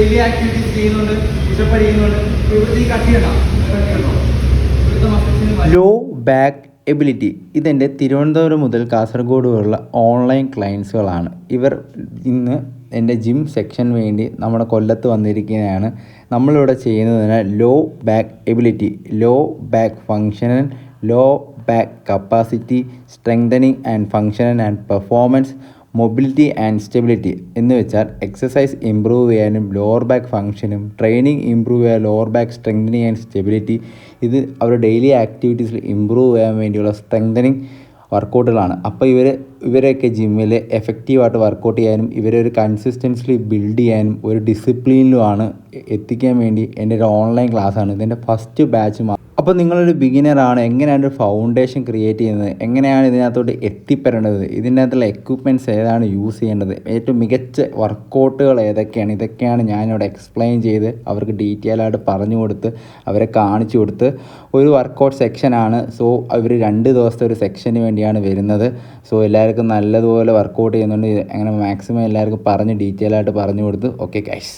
Daily activities ചെയ്യുന്നുണ്ട്, pushup അടിക്കുന്നുണ്ട്. ഇവിടുത്തെ ഈ കട്ടിയുണ്ടോ, ഇവിടുത്തെ മസിൽസിന് ലോ ബാക്ക് എബിലിറ്റി. ഇതെൻ്റെ തിരുവനന്തപുരം മുതൽ കാസർഗോഡ് വരെയുള്ള ഓൺലൈൻ ക്ലയൻസുകളാണ്. ഇവർ ഇന്ന് എൻ്റെ ജിം സെക്ഷൻ വേണ്ടി നമ്മുടെ കൊല്ലത്ത് വന്നിരിക്കുന്നതാണ്. നമ്മളിവിടെ ചെയ്യുന്നതിന് low back ability, low back functional, low back capacity, strengthening and functional and performance, mobility and stability എന്ന് വെച്ചാൽ എക്സസൈസ് ഇമ്പ്രൂവ് ചെയ്യാനും ലോവർ ബാക്ക് ഫങ്ഷനും ട്രെയിനിങ് ഇമ്പ്രൂവ് ചെയ്യാൻ lower back strengthening and stability. ഇത് അവരുടെ ഡെയിലി ആക്ടിവിറ്റീസിൽ ഇമ്പ്രൂവ് ചെയ്യാൻ വേണ്ടിയുള്ള സ്ട്രെങ്തനിങ് വർക്കൗട്ടുകളാണ്. അപ്പോൾ ഇവരെയൊക്കെ ജിമ്മിൽ എഫക്റ്റീവായിട്ട് വർക്കൗട്ട് ചെയ്യാനും ഇവരെ ഒരു കൺസിസ്റ്റൻസിലി ബിൽഡ് ചെയ്യാനും ഒരു ഡിസിപ്ലിനിലുമാണ് എത്തിക്കാൻ വേണ്ടി എൻ്റെ ഒരു ഓൺലൈൻ ക്ലാസ്സാണ്. ഇതിൻ്റെ ഫസ്റ്റ് ബാച്ച്. അപ്പോൾ നിങ്ങളൊരു ബിഗിനറാണ്, എങ്ങനെയാണ് ഒരു ഫൗണ്ടേഷൻ ക്രിയേറ്റ് ചെയ്യുന്നത്, എങ്ങനെയാണ് ഇതിനകത്തോട്ട് എത്തിപ്പെടേണ്ടത്, ഇതിനകത്തുള്ള എക്വിപ്മെൻറ്റ്സ് ഏതാണ് യൂസ് ചെയ്യേണ്ടത്, ഏറ്റവും മികച്ച വർക്കൗട്ടുകൾ ഏതൊക്കെയാണ്, ഇതൊക്കെയാണ് ഞാനിവിടെ എക്സ്പ്ലെയിൻ ചെയ്ത് അവർക്ക് ഡീറ്റെയിൽ ആയിട്ട് പറഞ്ഞു കൊടുത്ത് അവരെ കാണിച്ചു കൊടുത്ത് ഒരു വർക്കൗട്ട് സെക്ഷനാണ്. സോ അവർ 2 ദിവസത്തെ ഒരു സെക്ഷന് വേണ്ടിയാണ് വരുന്നത്. സോ എല്ലാവർക്കും നല്ലതുപോലെ വർക്കൗട്ട് ചെയ്യുന്നുണ്ട്. അങ്ങനെ മാക്സിമം എല്ലാവർക്കും പറഞ്ഞ് ഡീറ്റെയിൽ ആയിട്ട് പറഞ്ഞു കൊടുത്ത് ഓക്കെ ഗൈസ്.